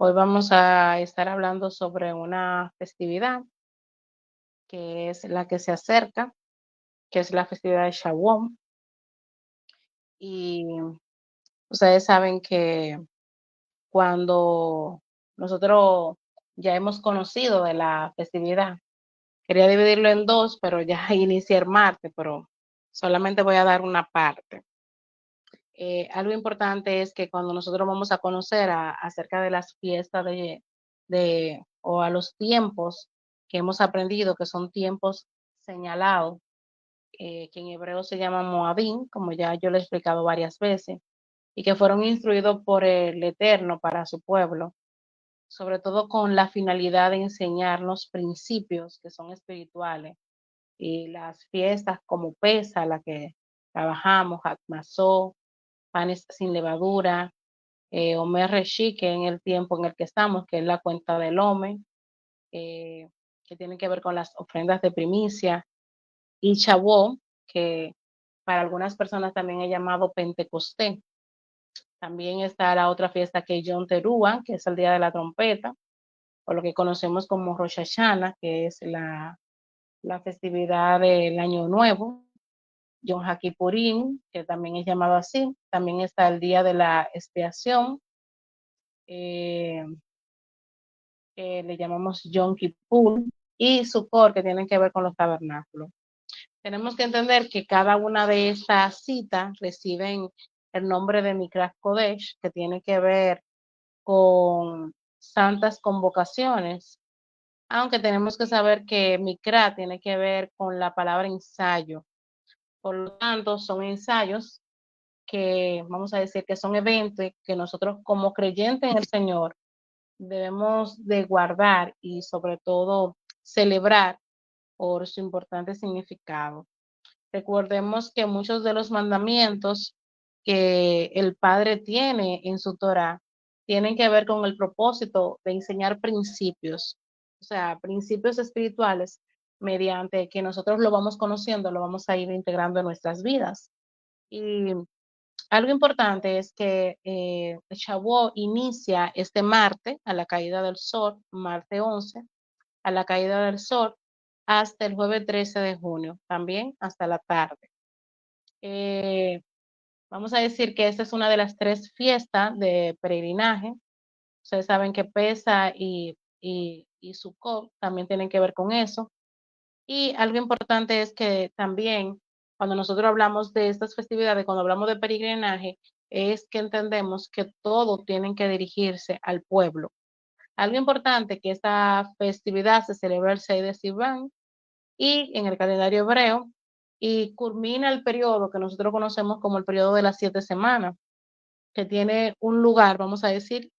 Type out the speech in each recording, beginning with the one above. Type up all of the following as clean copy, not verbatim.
Hoy vamos a estar hablando sobre una festividad que es la que se acerca, que es la festividad de Shavuot. Y ustedes saben que cuando nosotros ya hemos conocido de la festividad, quería dividirlo en dos, pero ya inicié el martes, pero solamente voy a dar una parte. Algo importante es que cuando nosotros vamos a conocer acerca de las fiestas o a los tiempos que hemos aprendido, que son tiempos señalados, que en hebreo se llama Moadim, como ya yo lo he explicado varias veces, y que fueron instruidos por el Eterno para su pueblo, sobre todo con la finalidad de enseñarnos principios que son espirituales. Y las fiestas como Pesa, la que trabajamos, Hatmasó, panes sin levadura, Omer Reshi, que en el tiempo en el que estamos, que es la cuenta del Ome, eh, que tiene que ver con las ofrendas de primicia, y Shavuot, que para algunas personas también es llamado Pentecostés. También está la otra fiesta que es Yom Teruah, que es el día de la trompeta, o lo que conocemos como Rosh Hashanah, que es la festividad del Año Nuevo. Yom HaKippurim, que también es llamado así. También está el día de la expiación, eh, que le llamamos Yom Kippur, y Sukkot, que tienen que ver con los tabernáculos. Tenemos que entender que cada una de estas citas reciben el nombre de Mikras Kodesh, que tiene que ver con santas convocaciones, aunque tenemos que saber que Mikra tiene que ver con la palabra ensayo. Por lo tanto, son ensayos que vamos a decir que son eventos que nosotros como creyentes en el Señor debemos de guardar y sobre todo celebrar por su importante significado. Recordemos que muchos de los mandamientos que el Padre tiene en su Torah tienen que ver con el propósito de enseñar principios, o sea, principios espirituales, mediante que nosotros lo vamos conociendo, lo vamos a ir integrando en nuestras vidas. Y algo importante es que Shavuot inicia este martes a la caída del sol, martes 11, a la caída del sol, hasta el jueves 13 de junio, también hasta la tarde. Eh, Vamos a decir que esta es una de las tres fiestas de peregrinaje. Ustedes saben que Pesa y Sukkot también tienen que ver con eso. Y algo importante es que también cuando nosotros hablamos de estas festividades, cuando hablamos de peregrinaje, es que entendemos que todo tienen que dirigirse al pueblo. Algo importante que esta festividad se celebra el 6 de Sivan y en el calendario hebreo y culmina el periodo que nosotros conocemos como el periodo de las 7 semanas, que tiene un lugar, vamos a decir,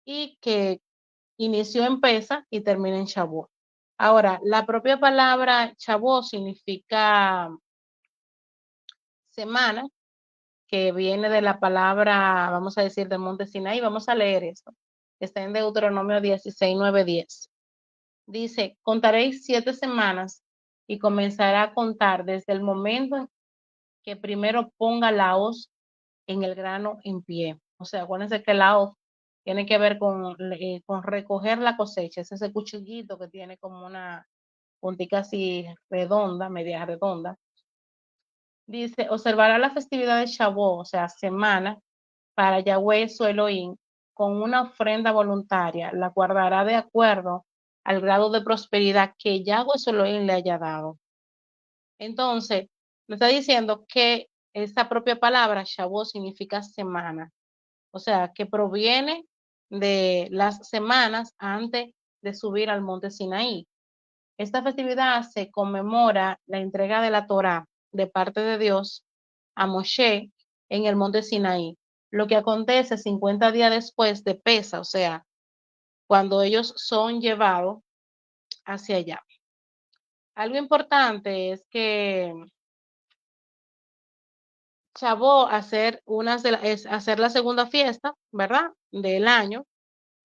y que inició en Pesa y termina en Shavuot. Ahora, la propia palabra Shavuot significa semana, que viene de la palabra, vamos a decir, del monte Sinaí. Vamos a leer esto. Está en Deuteronomio 16, 9, 10. Dice, contaréis 7 semanas y comenzará a contar desde el momento en que primero ponga la hoz en el grano en pie. O sea, acuérdense que la hoz tiene que ver con recoger la cosecha, es ese cuchillito que tiene como una puntica así redonda, media redonda. Dice, observará la festividad de Shavuot, o sea, semana, para Yahweh su Elohim, con una ofrenda voluntaria, la guardará de acuerdo al grado de prosperidad que Yahweh su Elohim le haya dado. Entonces, me está diciendo que esta propia palabra, Shavuot, significa semana, o sea, que proviene de las semanas antes de subir al monte Sinaí. Esta festividad se conmemora la entrega de la Torá de parte de Dios a Moshe en el monte Sinaí, lo que acontece 50 días después de Pesa, o sea, cuando ellos son llevados hacia allá. Algo importante es que Shavuot es hacer la segunda fiesta, ¿verdad? Del año,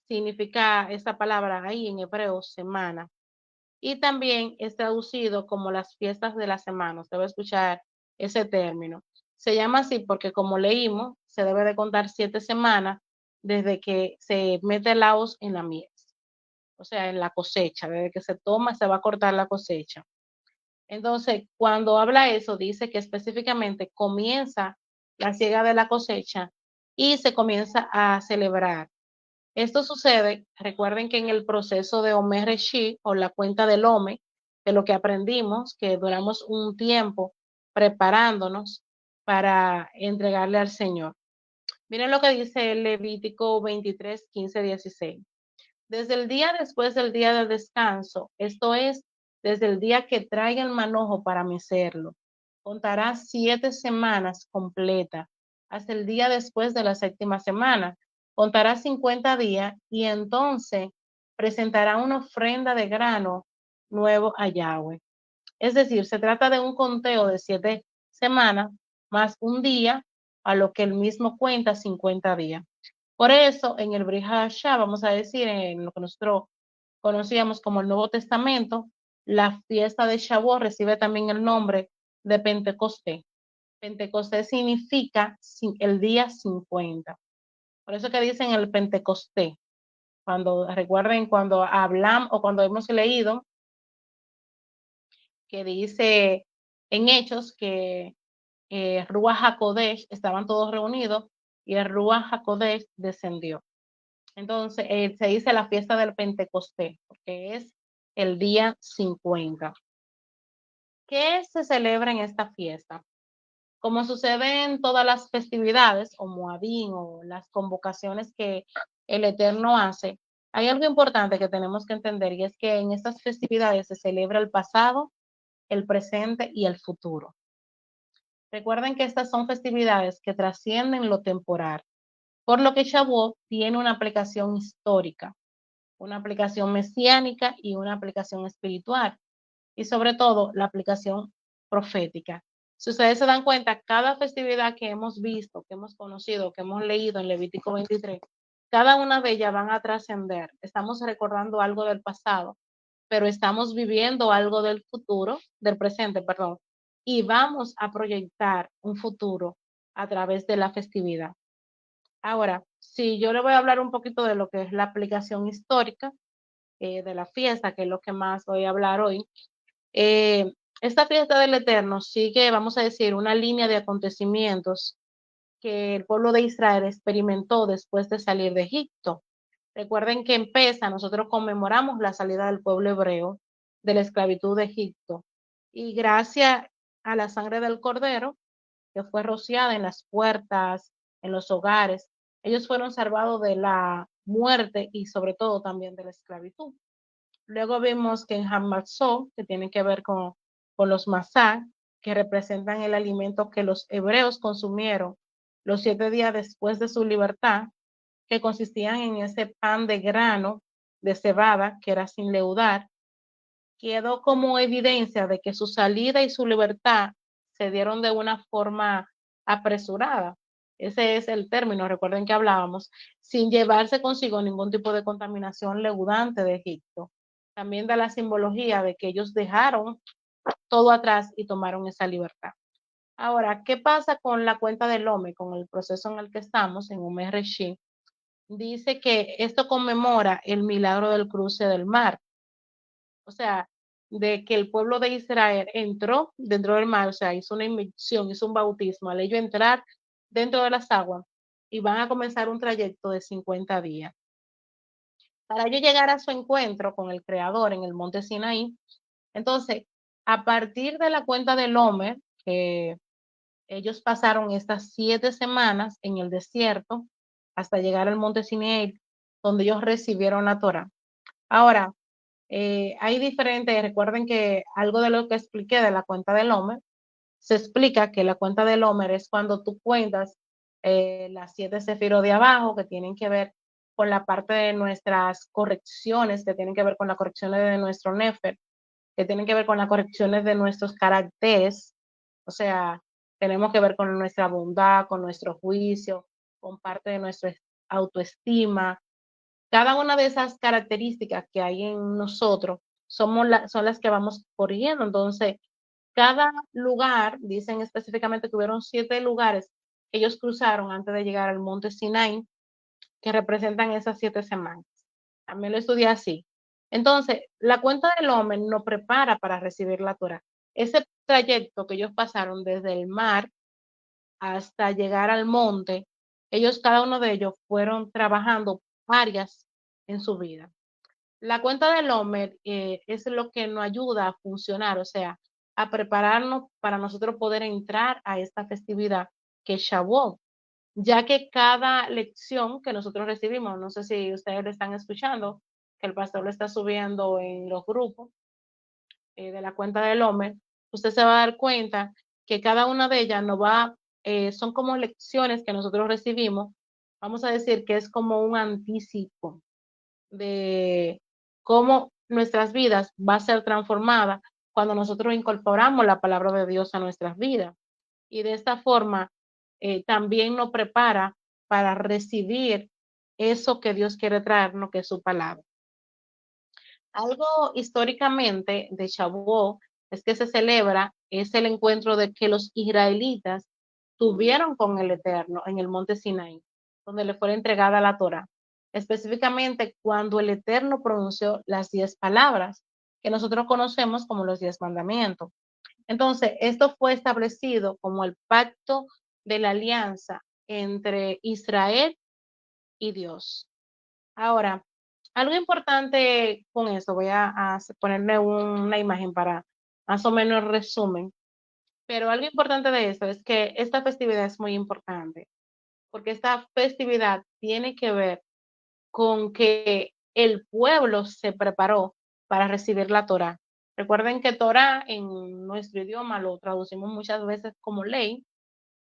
significa esa palabra ahí en hebreo, semana. Y también es traducido como las fiestas de la semana. Usted va a escuchar ese término. Se llama así porque como leímos, se debe de contar 7 semanas desde que se mete la hoz en la mies, o sea, en la cosecha, desde que se toma, se va a cortar la cosecha. Entonces, cuando habla eso, dice que específicamente comienza la siega de la cosecha y se comienza a celebrar. Esto sucede, recuerden que en el proceso de Omer Reshi o la cuenta del Ome, de lo que aprendimos, que duramos un tiempo preparándonos para entregarle al Señor. Miren lo que dice el Levítico 23, 15, 16. Desde el día después del día de descanso, esto es, desde el día que traiga el manojo para mecerlo, contará 7 semanas completas, hasta el día después de la séptima semana. Contará 50 días y entonces presentará una ofrenda de grano nuevo a Yahweh. Es decir, se trata de un conteo de 7 semanas más un día, a lo que él mismo cuenta 50 días. Por eso, en el Brit Hadashah, vamos a decir, en lo que nosotros conocíamos como el Nuevo Testamento, la fiesta de Shavuot recibe también el nombre de Pentecostés. Pentecostés significa el día 50. Por eso que dicen el Pentecostés. Cuando recuerden cuando hablamos o cuando hemos leído que dice en Hechos que Ruach HaKodesh estaban todos reunidos y el Ruach HaKodesh descendió. Entonces, se dice la fiesta del Pentecostés, porque es el día 50. ¿Qué se celebra en esta fiesta? Como sucede en todas las festividades, o Moabín, o las convocaciones que el Eterno hace, hay algo importante que tenemos que entender, y es que en estas festividades se celebra el pasado, el presente y el futuro. Recuerden que estas son festividades que trascienden lo temporal, por lo que Shavuot tiene una aplicación histórica, una aplicación mesiánica y una aplicación espiritual, y sobre todo la aplicación profética. Si ustedes se dan cuenta, cada festividad que hemos visto, que hemos conocido, que hemos leído en Levítico 23, cada una de ellas van a trascender. Estamos recordando algo del pasado, pero estamos viviendo algo del futuro, del presente, perdón, y vamos a proyectar un futuro a través de la festividad. Ahora, si yo le voy a hablar un poquito de lo que es la aplicación histórica de la fiesta, que es lo que más voy a hablar hoy, eh, esta fiesta del Eterno sigue, vamos a decir, una línea de acontecimientos que el pueblo de Israel experimentó después de salir de Egipto. Recuerden que en Pesa nosotros conmemoramos la salida del pueblo hebreo de la esclavitud de Egipto y gracias a la sangre del cordero que fue rociada en las puertas, en los hogares, ellos fueron salvados de la muerte y sobre todo también de la esclavitud. Luego vimos que en Hamatzot, que tiene que ver con los masá, que representan el alimento que los hebreos consumieron los 7 días después de su libertad, que consistían en ese pan de grano de cebada, que era sin leudar, quedó como evidencia de que su salida y su libertad se dieron de una forma apresurada. Ese es el término, recuerden que hablábamos, sin llevarse consigo ningún tipo de contaminación leudante de Egipto. También da la simbología de que ellos dejaron todo atrás y tomaron esa libertad. Ahora, ¿qué pasa con la cuenta del Ome, con el proceso en el que estamos, en Omer Reshi? Dice que esto conmemora el milagro del cruce del mar. O sea, de que el pueblo de Israel entró dentro del mar, o sea, hizo una inmersión, hizo un bautismo, al ello entrar dentro de las aguas y van a comenzar un trayecto de 50 días. Para ello llegar a su encuentro con el Creador en el monte Sinaí, entonces, a partir de la cuenta del Homer, que ellos pasaron estas 7 semanas en el desierto hasta llegar al monte Sinaí, donde ellos recibieron la Torah. Ahora, hay diferentes, recuerden que algo de lo que expliqué de la cuenta del Homer, se explica que la cuenta del Homer es cuando tú cuentas las 7 sefirot de abajo que tienen que ver con la parte de nuestras correcciones, que tienen que ver con las correcciones de nuestro Nefer, que tienen que ver con las correcciones de nuestros caracteres, o sea, tenemos que ver con nuestra bondad, con nuestro juicio, con parte de nuestra autoestima. Cada una de esas características que hay en nosotros son las que vamos corrigiendo. Entonces, cada lugar, dicen específicamente que hubieron 7 lugares que ellos cruzaron antes de llegar al monte Sinai, que representan esas 7 semanas. También lo estudié así. Entonces, la cuenta del hombre nos prepara para recibir la Torah. Ese trayecto que ellos pasaron desde el mar hasta llegar al monte, ellos, cada uno de ellos, fueron trabajando áreas en su vida. La cuenta del Homer es lo que nos ayuda a funcionar, o sea, a prepararnos para nosotros poder entrar a esta festividad que es Shavuot, ya que cada lección que nosotros recibimos, no sé si ustedes lo están escuchando, que el pastor lo está subiendo en los grupos de la cuenta del Homer, usted se va a dar cuenta que cada una de ellas nos va, son como lecciones que nosotros recibimos, vamos a decir que es como un anticipo de cómo nuestras vidas va a ser transformada cuando nosotros incorporamos la palabra de Dios a nuestras vidas. Y de esta forma también nos prepara para recibir eso que Dios quiere traernos, que es su palabra. Algo históricamente de Shavuot es que se celebra, es el encuentro de que los israelitas tuvieron con el Eterno en el monte Sinaí, donde le fue entregada la Torá. Específicamente cuando el Eterno pronunció las 10 palabras que nosotros conocemos como los 10 mandamientos. Entonces, esto fue establecido como el pacto de la alianza entre Israel y Dios. Ahora, algo importante con eso, voy a ponerle una imagen para más o menos resumen, pero algo importante de esto es que esta festividad es muy importante, porque esta festividad tiene que ver con que el pueblo se preparó para recibir la Torá. Recuerden que Torá en nuestro idioma lo traducimos muchas veces como ley,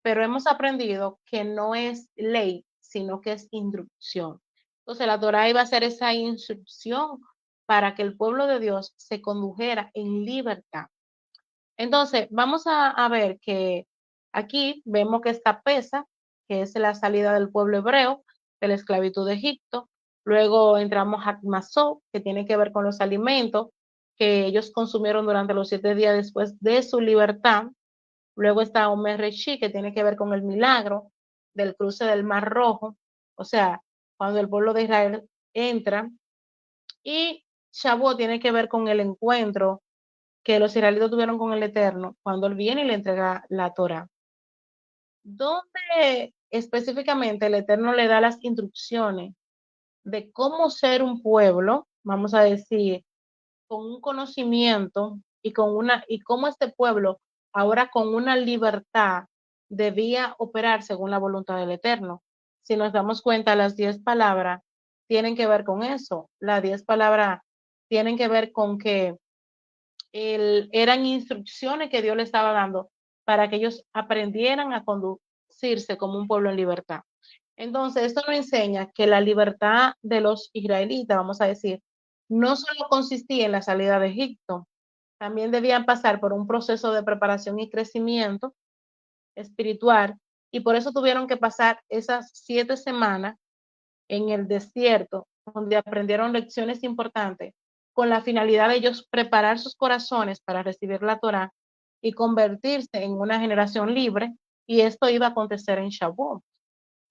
pero hemos aprendido que no es ley, sino que es instrucción. Entonces, la Torá iba a ser esa instrucción para que el pueblo de Dios se condujera en libertad. Entonces, vamos a ver que aquí vemos que esta pesa, que es la salida del pueblo hebreo de la esclavitud de Egipto. Luego entramos a Masó, que tiene que ver con los alimentos que ellos consumieron durante los 7 días después de su libertad. Luego está Omer Reshi, que tiene que ver con el milagro del cruce del Mar Rojo, o sea, cuando el pueblo de Israel entra. Y Shavuot tiene que ver con el encuentro que los israelitas tuvieron con el Eterno cuando él viene y le entrega la Torah. Donde específicamente el Eterno le da las instrucciones de cómo ser un pueblo, vamos a decir, con un conocimiento y cómo este pueblo ahora con una libertad debía operar según la voluntad del Eterno. Si nos damos cuenta, las 10 palabras tienen que ver con eso. Las 10 palabras tienen que ver con que eran instrucciones que Dios le estaba dando para que ellos aprendieran a conducirse como un pueblo en libertad. Entonces, esto nos enseña que la libertad de los israelitas, vamos a decir, no solo consistía en la salida de Egipto, también debían pasar por un proceso de preparación y crecimiento espiritual, y por eso tuvieron que pasar esas 7 semanas en el desierto, donde aprendieron lecciones importantes, con la finalidad de ellos preparar sus corazones para recibir la Torá y convertirse en una generación libre, y esto iba a acontecer en Shavuot.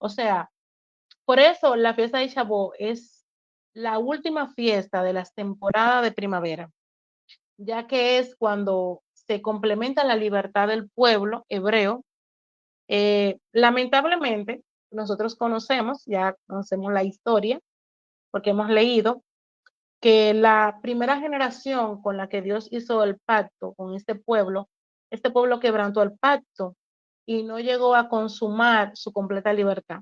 O sea, por eso la fiesta de Shavuot es la última fiesta de las temporadas de primavera, ya que es cuando se complementa la libertad del pueblo hebreo. Lamentablemente, nosotros ya conocemos la historia, porque hemos leído que la primera generación con la que Dios hizo el pacto con este pueblo quebrantó el pacto y no llegó a consumar su completa libertad.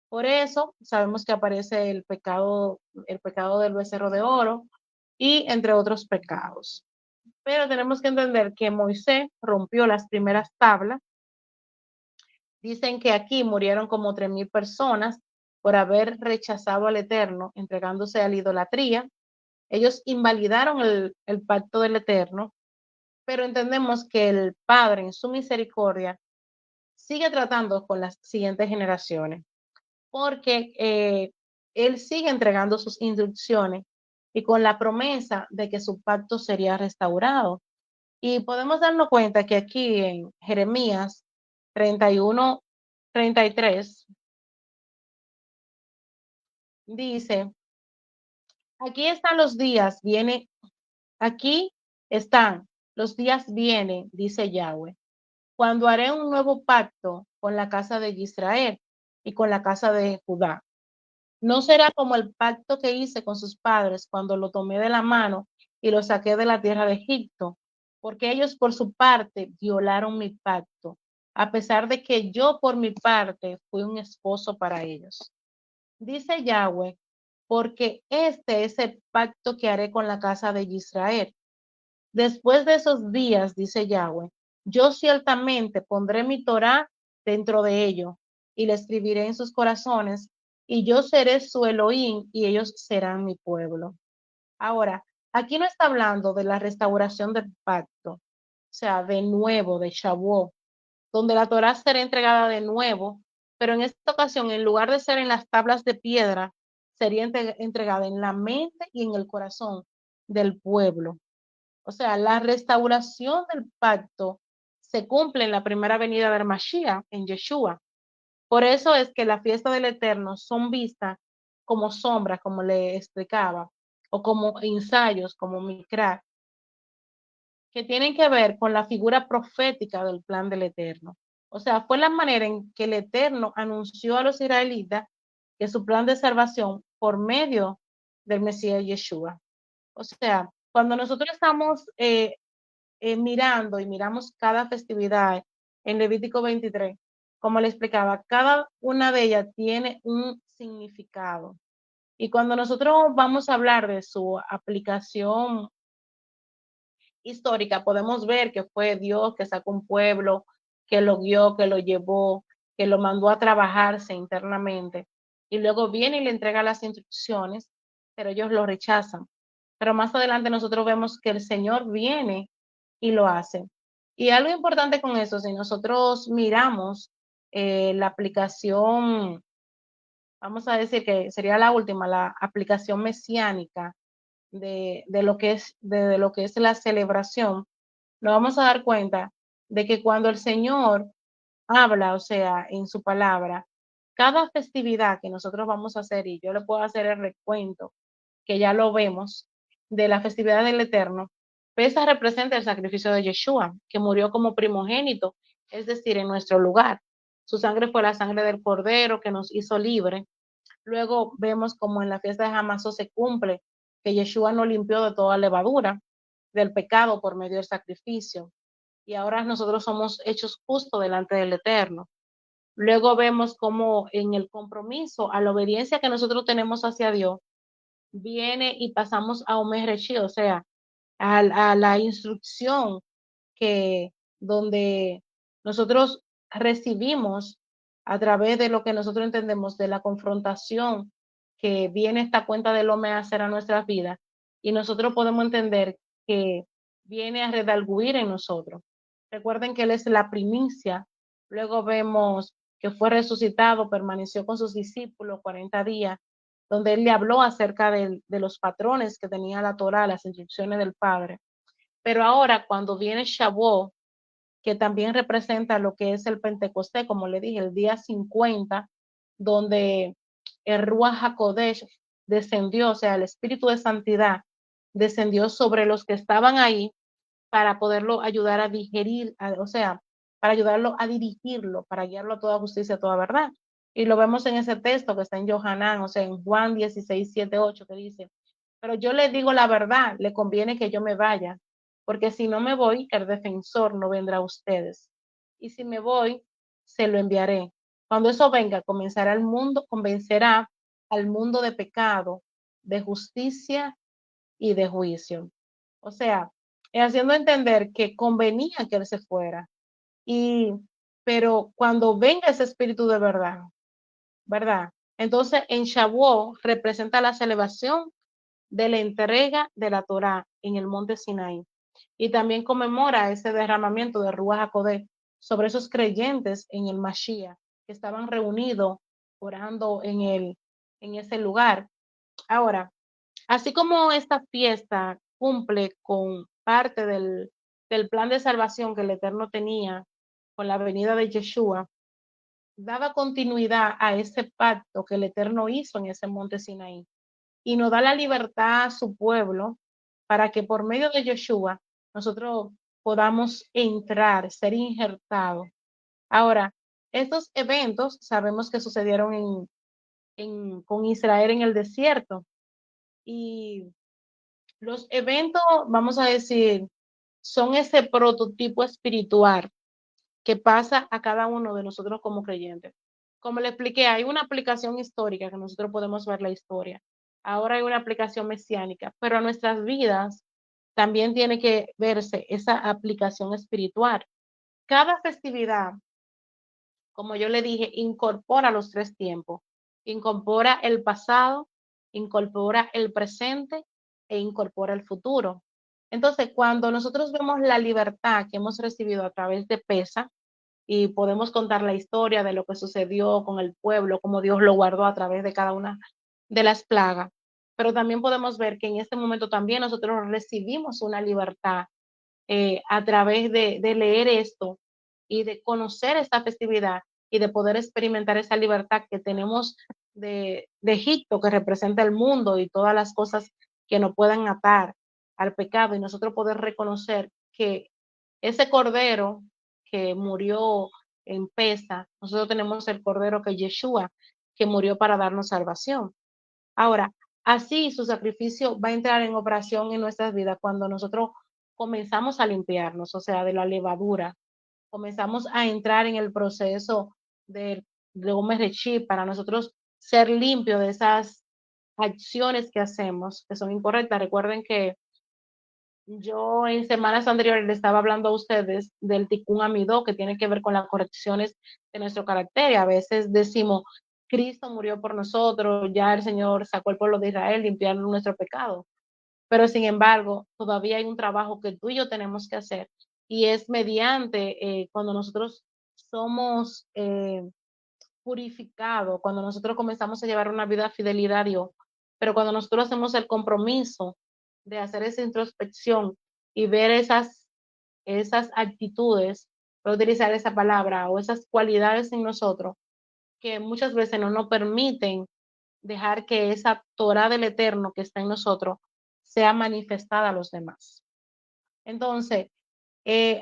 Por eso sabemos que aparece el pecado del becerro de oro y entre otros pecados. Pero tenemos que entender que Moisés rompió las primeras tablas. Dicen que aquí murieron como 3,000 personas por haber rechazado al Eterno, entregándose a la idolatría. Ellos invalidaron el pacto del Eterno, pero entendemos que el Padre en su misericordia sigue tratando con las siguientes generaciones, porque Él sigue entregando sus instrucciones y con la promesa de que su pacto sería restaurado. Y podemos darnos cuenta que aquí en Jeremías 31, 33, dice, aquí están los días, aquí están los días vienen, dice Yahweh, cuando haré un nuevo pacto con la casa de Israel y con la casa de Judá. No será como el pacto que hice con sus padres cuando lo tomé de la mano y lo saqué de la tierra de Egipto, porque ellos por su parte violaron mi pacto, a pesar de que yo por mi parte fui un esposo para ellos. Dice Yahweh, porque este es el pacto que haré con la casa de Israel. Después de esos días, dice Yahweh, yo ciertamente pondré mi Torah dentro de ellos y la escribiré en sus corazones, y yo seré su Elohim y ellos serán mi pueblo. Ahora, aquí no está hablando de la restauración del pacto, o sea, de nuevo, de Shavuot, donde la Torah será entregada de nuevo, pero en esta ocasión, en lugar de ser en las tablas de piedra, sería entregada en la mente y en el corazón del pueblo. O sea, la restauración del pacto se cumple en la primera venida del Mashiach, en Yeshua. Por eso es que la fiesta del Eterno son vistas como sombras, como le explicaba, o como ensayos, como Mikra, que tienen que ver con la figura profética del plan del Eterno. O sea, fue la manera en que el Eterno anunció a los israelitas que su plan de salvación por medio del Mesías Yeshua. O sea, cuando nosotros estamos mirando y miramos cada festividad en Levítico 23, como le explicaba, cada una de ellas tiene un significado. Y cuando nosotros vamos a hablar de su aplicación histórica, podemos ver que fue Dios que sacó un pueblo, que lo guió, que lo llevó, que lo mandó a trabajarse internamente. Y luego viene y le entrega las instrucciones, pero ellos lo rechazan. Pero más adelante nosotros vemos que el Señor viene y lo hace. Y algo importante con eso, si nosotros miramos la aplicación, vamos a decir que sería la última, la aplicación mesiánica de lo que es la celebración, nos vamos a dar cuenta de que cuando el Señor habla, o sea, en su palabra, cada festividad que nosotros vamos a hacer, y yo le puedo hacer el recuento, que ya lo vemos, de la festividad del Eterno, esa representa el sacrificio de Yeshua, que murió como primogénito, es decir, en nuestro lugar. Su sangre fue la sangre del Cordero que nos hizo libre. Luego vemos como en la fiesta de Hamatzot se cumple que Yeshua nos limpió de toda levadura del pecado por medio del sacrificio. Y ahora nosotros somos hechos justos delante del Eterno. Luego vemos como en el compromiso, a la obediencia que nosotros tenemos hacia Dios, viene y pasamos a Omer Reshi, o sea, a la instrucción que donde nosotros recibimos a través de lo que nosotros entendemos de la confrontación que viene esta cuenta del hombre a hacer a nuestras vidas y nosotros podemos entender que viene a redarguir en nosotros. Recuerden que Él es la primicia, luego vemos que fue resucitado, permaneció con sus discípulos 40 días, donde Él le habló acerca de los patrones que tenía la Torah, las instrucciones del Padre. Pero ahora cuando viene Shavuot, que también representa lo que es el Pentecostés, como le dije, el día 50, donde el Ruach HaKodesh descendió, o sea, el Espíritu de Santidad descendió sobre los que estaban ahí para poderlo ayudar a digerir, o sea, para ayudarlo a dirigirlo, para guiarlo a toda justicia, a toda verdad. Y lo vemos en ese texto que está en Johanán, o sea, en Juan 16, 7, 8, que dice, pero yo le digo la verdad, le conviene que yo me vaya, porque si no me voy, el defensor no vendrá a ustedes. Y si me voy, se lo enviaré. Cuando eso venga, comenzará el mundo, convencerá al mundo de pecado, de justicia y de juicio. O sea, haciendo entender que convenía que él se fuera. Y, pero cuando venga ese espíritu de verdad, ¿verdad? Entonces, en Shavuot representa la celebración de la entrega de la Torá en el monte Sinaí. Y también conmemora ese derramamiento de Ruach HaKodesh sobre esos creyentes en el Mashiach que estaban reunidos orando en ese lugar. Ahora, así como esta fiesta cumple con parte del plan de salvación que el Eterno tenía con la venida de Yeshua, daba continuidad a ese pacto que el Eterno hizo en ese monte Sinaí y nos da la libertad a su pueblo para que por medio de Yeshua nosotros podamos entrar, ser injertados. Ahora, estos eventos sabemos que sucedieron con Israel en el desierto y los eventos, vamos a decir, son ese prototipo espiritual que pasa a cada uno de nosotros como creyentes. Como le expliqué, hay una aplicación histórica que nosotros podemos ver la historia. Ahora hay una aplicación mesiánica, pero en nuestras vidas también tiene que verse esa aplicación espiritual. Cada festividad, como yo le dije, incorpora los tres tiempos. Incorpora el pasado, incorpora el presente e incorpora el futuro. Entonces, cuando nosotros vemos la libertad que hemos recibido a través de Pesa, y podemos contar la historia de lo que sucedió con el pueblo, cómo Dios lo guardó a través de cada una de las plagas. Pero también podemos ver que en este momento también nosotros recibimos una libertad a través de leer esto y de conocer esta festividad y de poder experimentar esa libertad que tenemos de Egipto, que representa el mundo y todas las cosas que nos puedan atar al pecado y nosotros poder reconocer que ese cordero que murió en Pesa, nosotros tenemos el cordero que Yeshua, que murió para darnos salvación. Ahora, así su sacrificio va a entrar en operación en nuestras vidas cuando nosotros comenzamos a limpiarnos, o sea, de la levadura, comenzamos a entrar en el proceso de Omer Reshit para nosotros ser limpios de esas acciones que hacemos que son incorrectas. Recuerden que yo en semanas anteriores le estaba hablando a ustedes del Tikkun Amidó, que tiene que ver con las correcciones de nuestro carácter. Y a veces decimos, Cristo murió por nosotros, ya el Señor sacó el pueblo de Israel, limpiando nuestro pecado. Pero sin embargo, todavía hay un trabajo que tú y yo tenemos que hacer. Y es mediante cuando nosotros somos purificados, cuando nosotros comenzamos a llevar una vida de fidelidad a Dios, pero cuando nosotros hacemos el compromiso de hacer esa introspección y ver esas actitudes, voy a utilizar esa palabra, o esas cualidades en nosotros que muchas veces no nos permiten dejar que esa Torah del Eterno que está en nosotros sea manifestada a los demás. Entonces,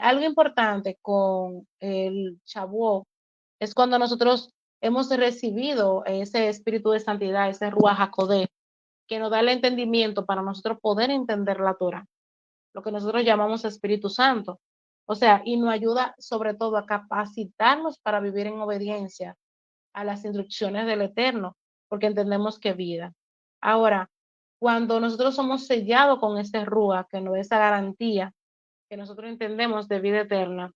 algo importante con el Shavuot es cuando nosotros hemos recibido ese espíritu de santidad, ese Ruach HaKodesh, que nos da el entendimiento para nosotros poder entender la Torah, lo que nosotros llamamos Espíritu Santo. O sea, y nos ayuda sobre todo a capacitarnos para vivir en obediencia a las instrucciones del Eterno, porque entendemos que vida. Ahora, cuando nosotros somos sellados con ese Ruach, que nos da esa garantía que nosotros entendemos de vida eterna,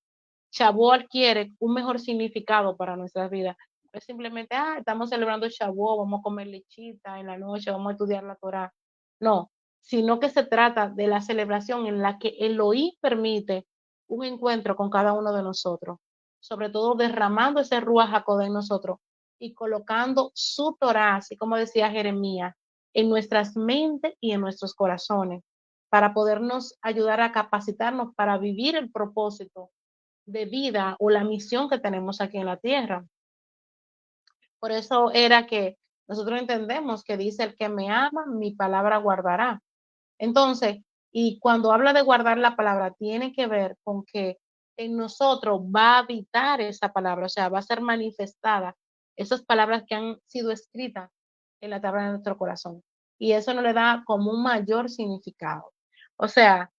Shavuot adquiere un mejor significado para nuestras vidas. No es simplemente, estamos celebrando Shavuot, vamos a comer lechita en la noche, vamos a estudiar la Torah. No, sino que se trata de la celebración en la que Elohim permite un encuentro con cada uno de nosotros, sobre todo derramando ese Ruach HaKodesh en nosotros y colocando su Torah, así como decía Jeremías, en nuestras mentes y en nuestros corazones, para podernos ayudar a capacitarnos para vivir el propósito de vida o la misión que tenemos aquí en la tierra. Por eso era que nosotros entendemos que dice el que me ama, mi palabra guardará. Entonces, y cuando habla de guardar la palabra, tiene que ver con que en nosotros va a habitar esa palabra, o sea, va a ser manifestada esas palabras que han sido escritas en la tabla de nuestro corazón. Y eso nos le da como un mayor significado. O sea,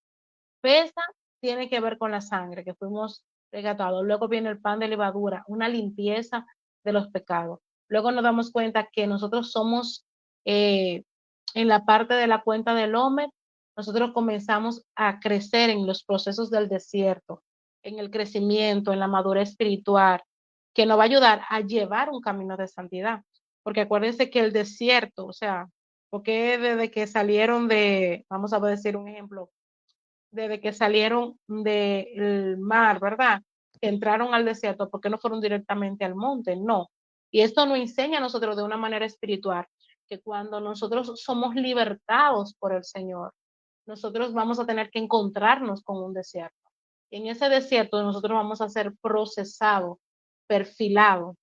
pesa tiene que ver con la sangre, que fuimos rescatados. Luego viene el pan de levadura, una limpieza de los pecados. Luego nos damos cuenta que nosotros somos, eh, en la parte de la cuenta del Homer, nosotros comenzamos a crecer en los procesos del desierto, en el crecimiento, en la madurez espiritual, que nos va a ayudar a llevar un camino de santidad. Porque acuérdense que el desierto, o sea, porque desde que salieron vamos a decir un ejemplo, desde que salieron del mar, ¿verdad? Que entraron al desierto, ¿por qué no fueron directamente al monte? No. Y esto nos enseña a nosotros de una manera espiritual que cuando nosotros somos libertados por el Señor, nosotros vamos a tener que encontrarnos con un desierto. En ese desierto nosotros vamos a ser procesados, perfilados.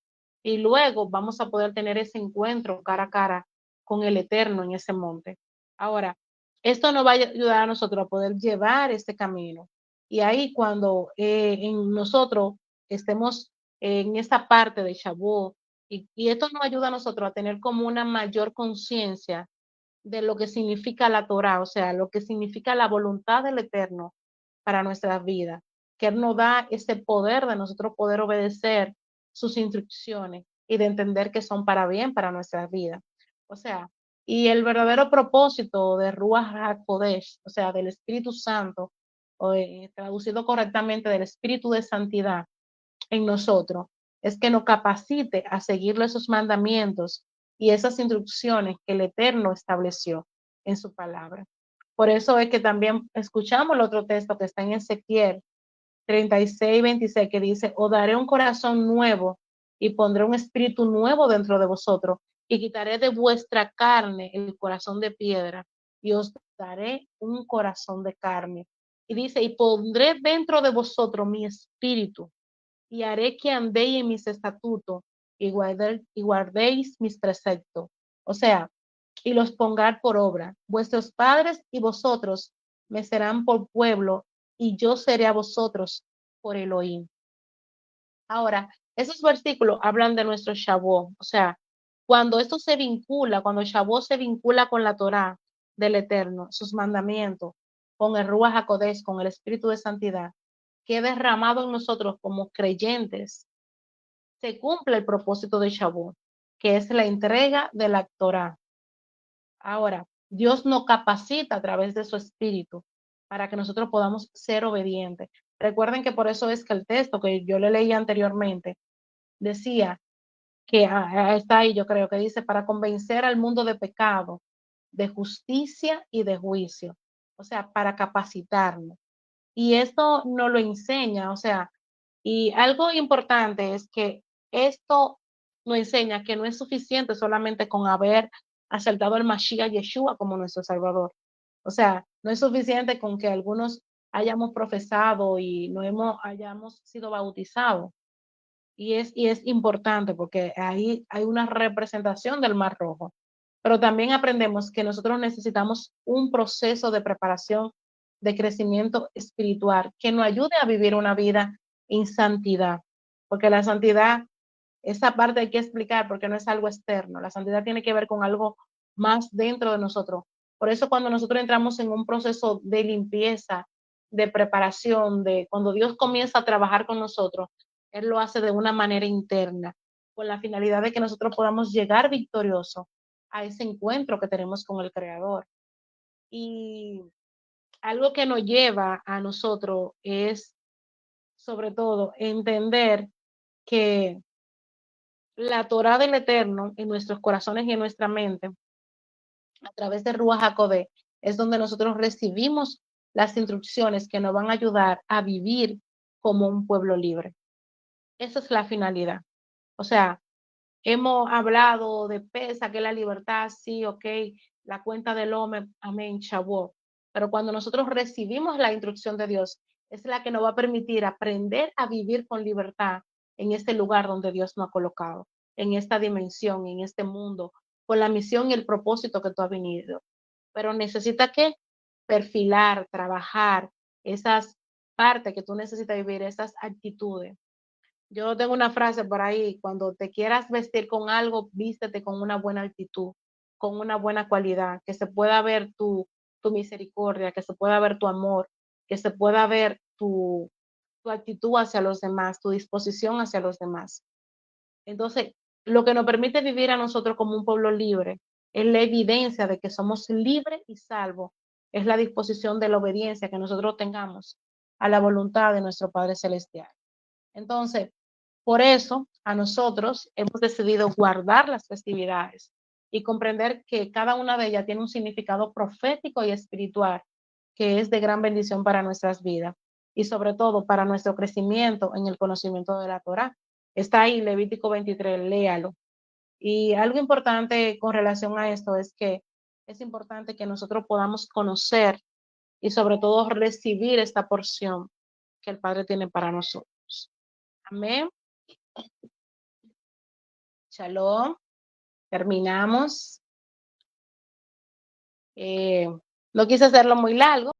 y luego vamos a poder tener ese encuentro cara a cara con el Eterno en ese monte. Ahora, esto nos va a ayudar a nosotros a poder llevar este camino. Y ahí cuando en nosotros estemos en esa parte de Shavuot, y esto nos ayuda a nosotros a tener como una mayor conciencia de lo que significa la Torah, o sea, lo que significa la voluntad del Eterno para nuestras vidas, que Él nos da ese poder de nosotros poder obedecer sus instrucciones y de entender que son para bien para nuestras vidas. O sea, y el verdadero propósito de Ruach HaKodesh, o sea, del Espíritu Santo, o traducido correctamente del Espíritu de Santidad en nosotros, es que nos capacite a seguir esos mandamientos y esas instrucciones que el Eterno estableció en su palabra. Por eso es que también escuchamos el otro texto que está en Ezequiel 36:26, que dice: os daré un corazón nuevo y pondré un espíritu nuevo dentro de vosotros y quitaré de vuestra carne el corazón de piedra y os daré un corazón de carne. Y dice: y pondré dentro de vosotros mi espíritu y haré que andéis en mis estatutos y guardéis mis preceptos. O sea, y los pongáis por obra. Vuestros padres y vosotros me serán por pueblo y yo seré a vosotros por Elohim. Ahora, esos versículos hablan de nuestro Shavuot. O sea, cuando esto se vincula, cuando Shavuot se vincula con la Torá del Eterno, sus mandamientos, con el Ruach HaKodesh, con el Espíritu de Santidad, que derramado en nosotros como creyentes, se cumple el propósito de Shavuot, que es la entrega de la Torá. Ahora, Dios nos capacita a través de su Espíritu para que nosotros podamos ser obedientes. Recuerden que por eso es que el texto que yo le leí anteriormente decía que está ahí, yo creo que dice, para convencer al mundo de pecado, de justicia y de juicio. O sea, para capacitarnos. Y esto nos lo enseña, o sea, y algo importante es que esto nos enseña que no es suficiente solamente con haber aceptado al Mashiach Yeshua como nuestro Salvador. O sea, no es suficiente con que algunos hayamos profesado y no hayamos sido bautizados. Y es importante porque ahí hay una representación del Mar Rojo. Pero también aprendemos que nosotros necesitamos un proceso de preparación, de crecimiento espiritual que nos ayude a vivir una vida en santidad. Porque la santidad, esa parte hay que explicar porque no es algo externo. La santidad tiene que ver con algo más dentro de nosotros. Por eso cuando nosotros entramos en un proceso de limpieza, de preparación, de cuando Dios comienza a trabajar con nosotros, Él lo hace de una manera interna, con la finalidad de que nosotros podamos llegar victoriosos a ese encuentro que tenemos con el Creador. Y algo que nos lleva a nosotros es, sobre todo, entender que la Torah del Eterno en nuestros corazones y en nuestra mente, a través de Ruach HaKodesh, es donde nosotros recibimos las instrucciones que nos van a ayudar a vivir como un pueblo libre. Esa es la finalidad. O sea, hemos hablado de pesa, que es la libertad, sí, ok, la cuenta del hombre, amén, Shavuot. Pero cuando nosotros recibimos la instrucción de Dios, es la que nos va a permitir aprender a vivir con libertad en este lugar donde Dios nos ha colocado, en esta dimensión, en este mundo, con la misión y el propósito que tú has venido. Pero necesita que perfilar, trabajar esas partes que tú necesitas vivir, esas actitudes. Yo tengo una frase por ahí: cuando te quieras vestir con algo, vístete con una buena actitud, con una buena cualidad, que se pueda ver tu misericordia, que se pueda ver tu amor, que se pueda ver tu actitud hacia los demás, tu disposición hacia los demás. Entonces, lo que nos permite vivir a nosotros como un pueblo libre es la evidencia de que somos libres y salvos, es la disposición de la obediencia que nosotros tengamos a la voluntad de nuestro Padre Celestial. Entonces, por eso, a nosotros hemos decidido guardar las festividades y comprender que cada una de ellas tiene un significado profético y espiritual que es de gran bendición para nuestras vidas y sobre todo para nuestro crecimiento en el conocimiento de la Torá. Está ahí Levítico 23, léalo. Y algo importante con relación a esto es que es importante que nosotros podamos conocer y sobre todo recibir esta porción que el Padre tiene para nosotros. Amén. Shalom, terminamos. Eh, no quise hacerlo muy largo.